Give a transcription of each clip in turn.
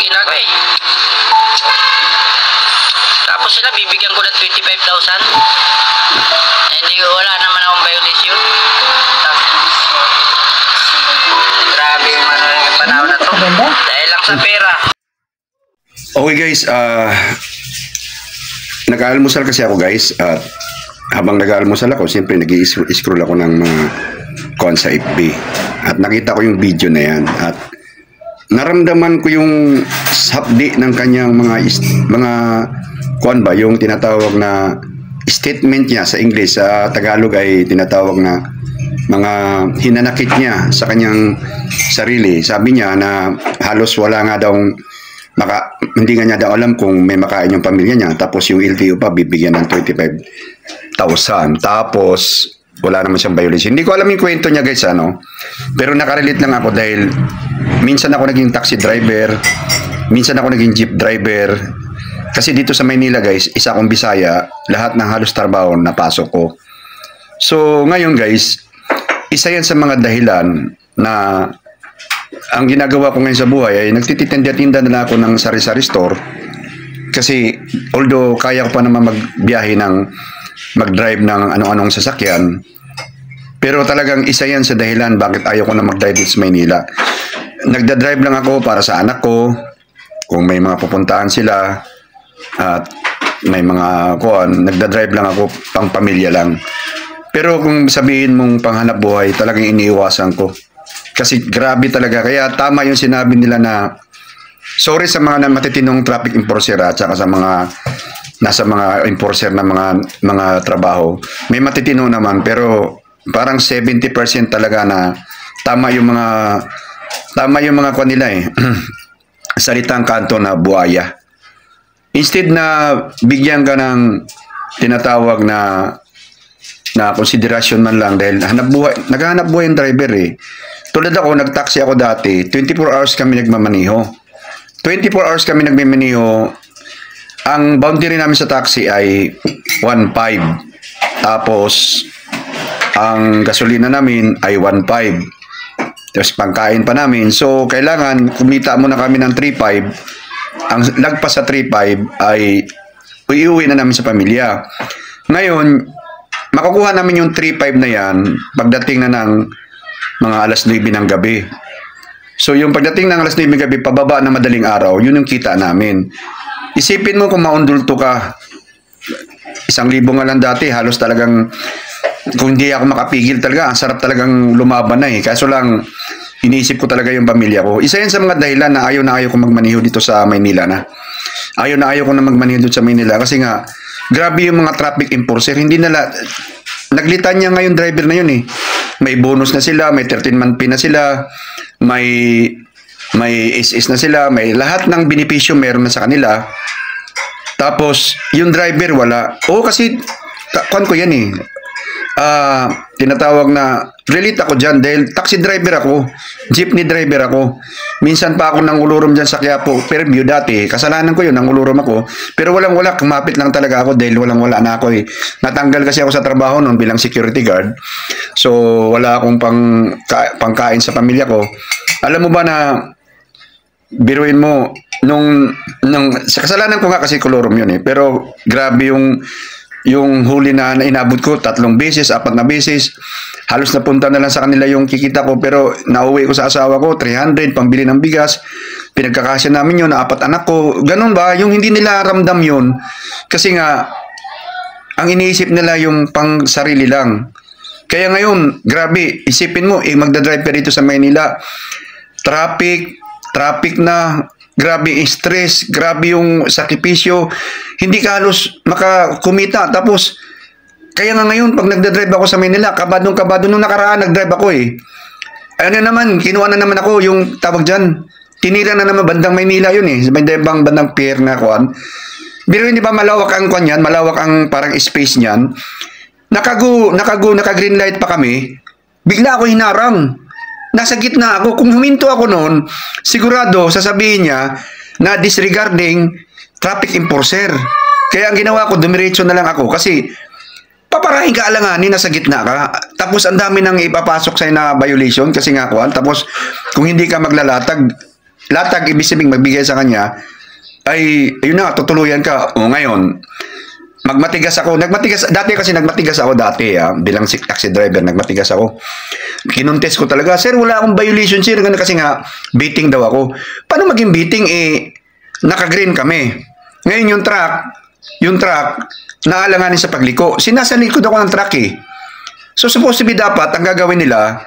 ginagawa eh. Tapos sila bibigyan ko ng 25,000. Hindi ko, wala naman akong violation. Grabe yung ano yung panahon na to. Dahil lang sa pera. Okay guys, nag-aalmusal kasi ako guys. At habang nag-aalmusal ako, siyempre nag-i-scroll ako ng mga kuwan sa FB. At nakita ko yung video na yan. At naramdaman ko yung hapdi ng kanyang mga kuwan ba, yung tinatawag na statement niya sa English, sa Tagalog ay tinatawag na mga hinanakit niya sa kanyang sarili. Sabi niya na halos wala nga daw hindi nga niya daw alam kung may makain yung pamilya niya, tapos yung LTO pa bibigyan ng 25,000, tapos wala naman siyang violation. Hindi ko alam yung kwento niya guys, ano, pero nakarelate lang ako dahil minsan ako naging taxi driver, minsan ako naging jeep driver. Kasi dito sa Maynila guys, isa akong Bisaya, lahat ng halos trabaho napasok ko. So ngayon guys, isa yan sa mga dahilan na ang ginagawa ko ngayon sa buhay ay nagtitinda-tinda na lang ako ng sari-sari store. Kasi although kaya ko pa naman magbiyahe mag-drive ng anong-anong sasakyan, pero talagang isa yan sa dahilan bakit ayaw ko na mag-drive sa Maynila. Nagda-drive lang ako para sa anak ko, kung may mga pupuntahan sila, at may mga nagda-drive lang ako pang pamilya lang. Pero kung sabihin mong panghanap buhay, talagang iniiwasan ko. Kasi grabe talaga. Kaya tama yung sinabi nila na sorry sa mga matitinong traffic enforcer at saka sa mga nasa mga enforcer na mga trabaho. May matitino naman pero parang 70% talaga na tama yung mga kwan nila eh. Salitang kanto na buhaya. Instead na bigyan ka ng tinatawag na konsiderasyon man lang dahil naghahanap buhay yung driver eh. Tulad ako, nag-taxi ako dati, 24 hours kami nagmamaniho. 24 hours kami nagmamaniho. Ang boundary namin sa taxi ay 1.5. Tapos, ang gasolina namin ay 1.5. Tapos, pangkain pa namin. So, kailangan, kumita muna kami ng 3.5. Ang lagpas sa 3.5 ay iuwi na namin sa pamilya. Ngayon, makukuha namin yung 3.5 na yan pagdating na ng mga alas 9 ng gabi. So, yung pagdating ng alas 9 ng gabi, pababa na madaling araw, yun yung kita namin. Isipin mo kung maundulto ka. 1,000 nga lang dati, halos talagang, kung hindi ako makapigil talaga, ang sarap talagang lumaban na eh. Kaso lang, iniisip ko talaga yung pamilya ko. Isa yan sa mga dahilan na ayaw ko magmaniho dito sa Maynila na. Ayaw ko na magmaniho dito sa Maynila kasi nga, grabe yung mga traffic enforcer. Hindi naglitan niya ngayon driver na yun eh. May bonus na sila, may 13-month pay na sila, may SS na sila, may lahat ng benepisyo meron na sa kanila. Tapos, yung driver wala. Oo, kasi, ko yan eh. Tinatawag na, relate ako dyan dahil taxi driver ako, jeepney driver ako. Minsan pa ako nangulurom dyan sa Quiapo, Fairview dati, kasalanan ko yun, nangulurom ako. Pero walang-wala, kumapit lang talaga ako dahil walang-wala na ako eh. Natanggal kasi ako sa trabaho noon bilang security guard. So, wala akong pangkain sa pamilya ko. Alam mo ba na, biruin mo, sa kasalanan ko nga kasi kulurom yun eh. Pero grabe yung huli na inabot ko 3 beses, 4 na beses. Halos napunta na lang sa kanila yung kikita ko, pero nauwi ko sa asawa ko 300 pambili ng bigas. Pinagkakasya namin yun, 4 anak ko. Ganun ba? Yung hindi nila ramdam yun. Kasi nga, ang iniisip nila yung pang sarili lang. Kaya ngayon, grabe, isipin mo, magdadrive ka dito sa Maynila. Traffic na, grabe stress, grabe yung sakripisyo. Hindi ka halos makakumita. Tapos, kaya nga ngayon, pag nagdadrive ako sa Manila, kabadong nung nakaraan, nagdrive ako eh. Ano naman, kinuha na naman ako yung tawag dyan. Tinira na naman bandang Maynila yun eh. May debang bandang pier na kuwan. Pero hindi ba malawak ang kuwan yan? Malawak ang parang space niyan. Naka-green light pa kami. Bigla ako hinarang. Nasa gitna ako. Kung huminto ako noon, sigurado sasabihin niya na disregarding traffic enforcer. Kaya ang ginawa ko, dumiretso na lang ako. Kasi paparahin ka alanganin, nasa gitna ka. Tapos ang dami nang ipapasok sa'yo na violation kasi nga kuhan. Tapos kung hindi ka maglalatag, latag, ibig sabihin magbigay sa kanya, ay, ayun na, tutuluyan ka. O ngayon, magmatigas ako. Dati kasi nagmatigas ako dati, bilang taxi driver, nagmatigas ako. Kinontes ko talaga, sir, wala akong violation, sir, kasi nga, beating daw ako. Paano maging beating, naka-green kami. Ngayon yung truck, naalanganin sa pagliko. Sinasalikod ako ng truck, So, supposed to be dapat, ang gagawin nila,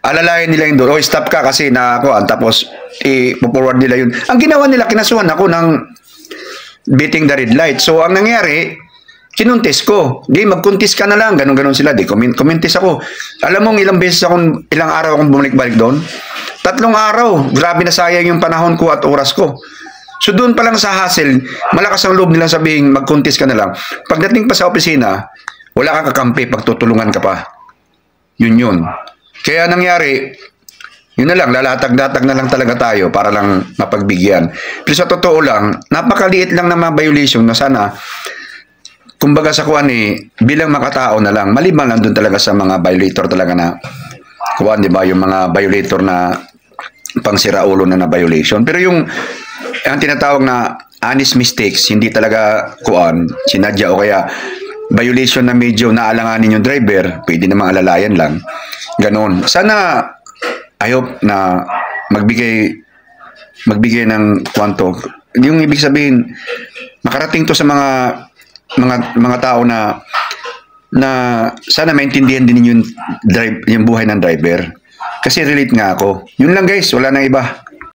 alalayan nila yung doon, stop ka kasi na ako, tapos, i-forward nila yun. Ang ginawa nila, kinasuhan ako ng beating the red light. So, ang nangyari, kinuntis ko. Di, magkuntis ka na lang. Ganon-ganon sila. Di, kumintis ako. Alam mo, ilang araw akong bumalik-balik doon? 3 araw. Grabe na sayang yung panahon ko at oras ko. So, doon pa lang sa hassle, malakas ang loob nilang sabihin, magkuntis ka na lang. Pagdating pa sa opisina, wala kang kakampi, pagtutulungan ka pa. Yun. Kaya nangyari, yun na lang, lalatag-datag na lang talaga tayo para lang mapagbigyan. Pero sa totoo lang, napakaliit lang na mga violation na sana, kumbaga sa kuan bilang makatao na lang, maliban lang dun talaga sa mga violator talaga na, kuan, di ba, yung mga violator na pangsiraulo na violation. Pero yung, ang tinatawag na honest mistakes, hindi talaga kuan, sinadya o kaya violation na medyo naalanganin yung driver, pwede namang alalayan lang. Ganon. Sana, I hope na magbigay ng kwanto. Yung ibig sabihin, makarating to sa mga tao na sana maintindihan din yung buhay ng driver. Kasi relate nga ako. Yun lang guys, wala nang iba.